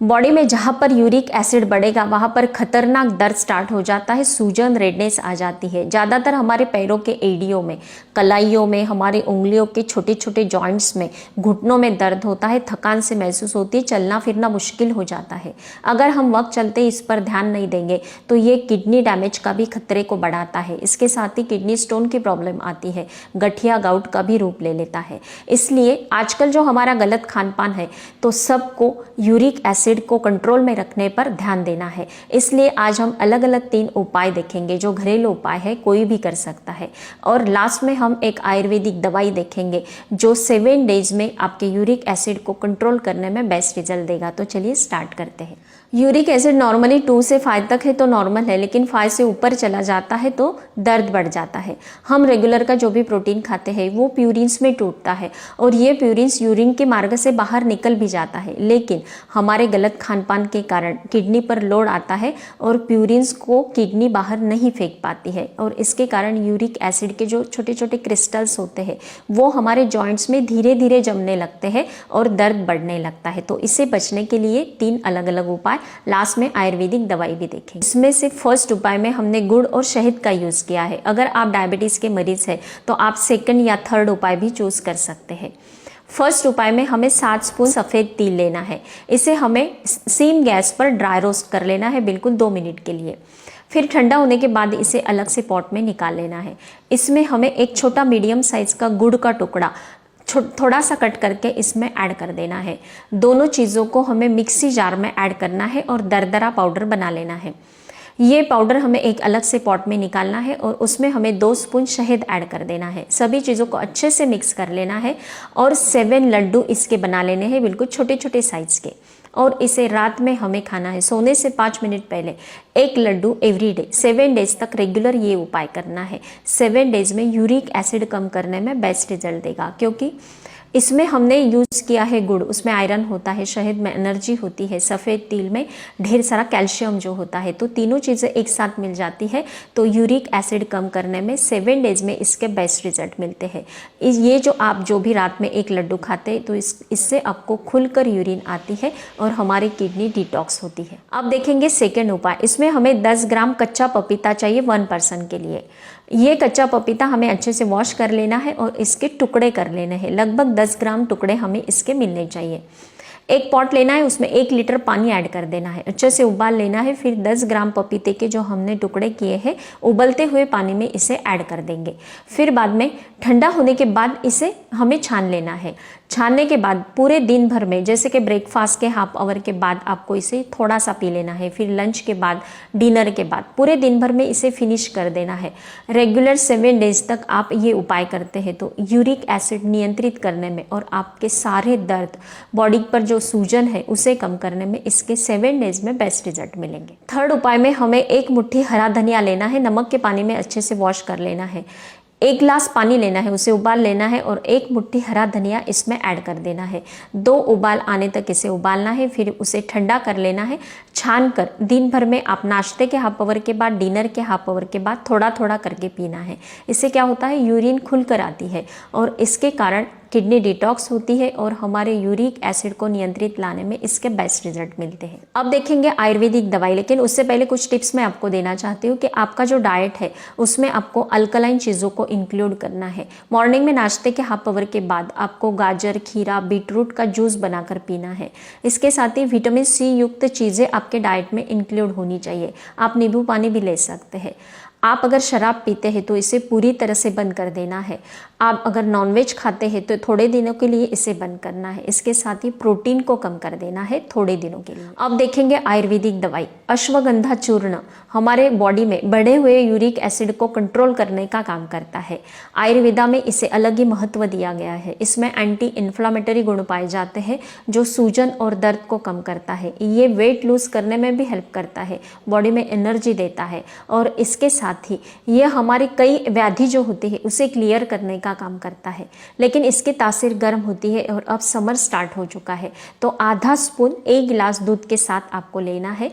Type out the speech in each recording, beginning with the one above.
Body में जहाँ पर यूरिक एसिड बढ़ेगा वहाँ पर खतरनाक दर्द स्टार्ट हो जाता है, सूजन, रेडनेस आ जाती है। ज़्यादातर हमारे पैरों के एड़ियों में, कलाइयों में, हमारी उंगलियों के छोटे छोटे जॉइंट्स में, घुटनों में दर्द होता है, थकान से महसूस होती है, चलना फिरना मुश्किल हो जाता है। अगर हम वक्त चलते इस पर ध्यान नहीं देंगे तो ये किडनी डैमेज का भी खतरे को बढ़ाता है। इसके साथ ही किडनी स्टोन की प्रॉब्लम आती है, गठिया गाउट का भी रूप ले लेता है। इसलिए आजकल जो हमारा गलत खान पान है तो सबको यूरिक एसिड को कंट्रोल में रखने पर ध्यान देना है। इसलिए आज हम अलग अलग 3 उपाय देखेंगे जो घरेलू उपाय है, कोई भी कर सकता है। और लास्ट में हम एक आयुर्वेदिक दवाई देखेंगे जो 7 डेज में आपके यूरिक एसिड को कंट्रोल करने में बेस्ट रिजल्ट देगा। तो चलिए स्टार्ट करते हैं। यूरिक एसिड नॉर्मली 2 से 5 तक है तो नॉर्मल है, लेकिन 5 से ऊपर चला जाता है तो दर्द बढ़ जाता है। हम रेगुलर का जो भी प्रोटीन खाते हैं वो प्यूरिन्स में टूटता है और ये प्यूरिन्स यूरिन के मार्ग से बाहर निकल भी जाता है, लेकिन हमारे गलत खान पान के कारण किडनी पर लोड आता है और प्यूरिन्स को किडनी बाहर नहीं फेंक पाती है और इसके कारण यूरिक एसिड के जो छोटे छोटे क्रिस्टल्स होते हैं वो हमारे जॉइंट्स में धीरे धीरे जमने लगते हैं और दर्द बढ़ने लगता है। तो इससे बचने के लिए 3 अलग अलग उपाय, लास्ट में आयुर्वेदिक दवाई भी देखेंगे। इसमें से फर्स्ट उपाय में हमने गुड़ और शहद का यूज किया है। अगर आप डायबिटीज के मरीज हैं तो आप सेकंड या थर्ड उपाय भी चूज कर सकते हैं। फर्स्ट उपाय में हमें 7 स्पून सफ़ेद तिल लेना है। इसे हमें सेम गैस पर ड्राई रोस्ट कर लेना है, बिल्कुल 2 मिनट के लिए। फिर ठंडा होने के बाद इसे अलग से पॉट में निकाल लेना है। इसमें हमें एक छोटा मीडियम साइज का गुड़ का टुकड़ा थोड़ा सा कट करके इसमें ऐड कर देना है। दोनों चीज़ों को हमें मिक्सी जार में ऐड करना है और दरदरा पाउडर बना लेना है। ये पाउडर हमें एक अलग से पॉट में निकालना है और उसमें हमें 2 स्पून शहद ऐड कर देना है। सभी चीज़ों को अच्छे से मिक्स कर लेना है और 7 लड्डू इसके बना लेने हैं, बिल्कुल छोटे छोटे साइज के। और इसे रात में हमें खाना है सोने से 5 मिनट पहले। 1 लड्डू एवरी डे, 7 डेज तक रेगुलर ये उपाय करना है। 7 डेज में यूरिक एसिड कम करने में बेस्ट रिजल्ट देगा, क्योंकि इसमें हमने यूज़ किया है गुड़, उसमें आयरन होता है, शहद में एनर्जी होती है, सफ़ेद तिल में ढेर सारा कैल्शियम जो होता है। तो तीनों चीज़ें एक साथ मिल जाती है तो यूरिक एसिड कम करने में 7 डेज में इसके बेस्ट रिजल्ट मिलते हैं। ये जो आप जो भी रात में 1 लड्डू खाते हैं तो इससे आपको खुलकर यूरिन आती है और हमारी किडनी डिटॉक्स होती है। अब देखेंगे सेकेंड उपाय। इसमें हमें 10 ग्राम कच्चा पपीता चाहिए 1 पर्सन के लिए। ये कच्चा पपीता हमें अच्छे से वॉश कर लेना है और इसके टुकड़े कर लेने हैं। लगभग 10 ग्राम टुकड़े हमें इसके मिलने चाहिए। एक पॉट लेना है, उसमें 1 लीटर पानी ऐड कर देना है, अच्छे से उबाल लेना है। फिर 10 ग्राम पपीते के जो हमने टुकड़े किए हैं उबलते हुए पानी में इसे ऐड कर देंगे। फिर बाद में ठंडा होने के बाद इसे हमें छान लेना है। छानने के बाद पूरे दिन भर में, जैसे कि ब्रेकफास्ट के हाफ आवर के बाद आपको इसे थोड़ा सा पी लेना है, फिर लंच के बाद, डिनर के बाद, पूरे दिन भर में इसे फिनिश कर देना है। रेगुलर 7 डेज तक आप ये उपाय करते हैं तो यूरिक एसिड नियंत्रित करने में और आपके सारे दर्द, बॉडी पर जो सूजन है उसे कम करने में इसके 7 डेज में बेस्ट रिजल्ट मिलेंगे। थर्ड उपाय में हमें 1 मुट्ठी हरा धनिया लेना है, नमक के पानी में अच्छे से वॉश कर लेना है। 1 गिलास पानी लेना है, उसे उबाल लेना है और 1 मुट्ठी हरा धनिया इसमें ऐड कर देना है। 2 उबाल आने तक इसे उबालना है, फिर उसे ठंडा कर लेना है। छान कर दिन भर में आप नाश्ते के हाफ आवर के बाद, डिनर के हाफ आवर के बाद थोड़ा थोड़ा करके पीना है। इससे क्या होता है, यूरिन खुलकर आती है और इसके कारण किडनी डिटॉक्स होती है और हमारे यूरिक एसिड को नियंत्रित लाने में इसके बेस्ट रिजल्ट मिलते हैं। अब देखेंगे आयुर्वेदिक दवाई, लेकिन उससे पहले कुछ टिप्स मैं आपको देना चाहती हूँ कि आपका जो डाइट है उसमें आपको अल्कलाइन चीज़ों को इंक्लूड करना है। मॉर्निंग में नाश्ते के हाफ आवर के बाद आपको गाजर, खीरा, बीटरूट का जूस बनाकर पीना है। इसके साथ ही विटामिन सी युक्त चीज़ें आपके डाइट में इंक्लूड होनी चाहिए। आप नींबू पानी भी ले सकते हैं। आप अगर शराब पीते हैं तो इसे पूरी तरह से बंद कर देना है। आप अगर नॉनवेज खाते हैं तो थोड़े दिनों के लिए इसे बंद करना है। इसके साथ ही प्रोटीन को कम कर देना है थोड़े दिनों के लिए। अब देखेंगे आयुर्वेदिक दवाई। अश्वगंधा चूर्ण हमारे बॉडी में बढ़े हुए यूरिक एसिड को कंट्रोल करने का काम करता है। आयुर्वेदा में इसे अलग ही महत्व दिया गया है। इसमें एंटी इन्फ्लामेटरी गुण पाए जाते हैं जो सूजन और दर्द को कम करता है। ये वेट लूज करने में भी हेल्प करता है, बॉडी में एनर्जी देता है और इसके साथ ही ये हमारी कई व्याधि जो होती है उसे क्लियर करने का काम करता है। लेकिन इसकी तासीर गर्म होती है और अब समर स्टार्ट हो चुका है तो आधा स्पून 1 गिलास दूध के साथ आपको लेना है।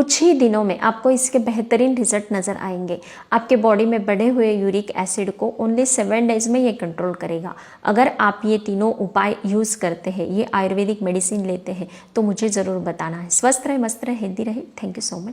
कुछ ही दिनों में आपको इसके बेहतरीन रिजल्ट नज़र आएंगे। आपके बॉडी में बढ़े हुए यूरिक एसिड को ओनली 7 डेज में ये कंट्रोल करेगा। अगर आप ये तीनों उपाय यूज़ करते हैं, ये आयुर्वेदिक मेडिसिन लेते हैं, तो मुझे ज़रूर बताना है। स्वस्थ रहे, मस्त रहे, हेल्दी रहे। Thank you so much.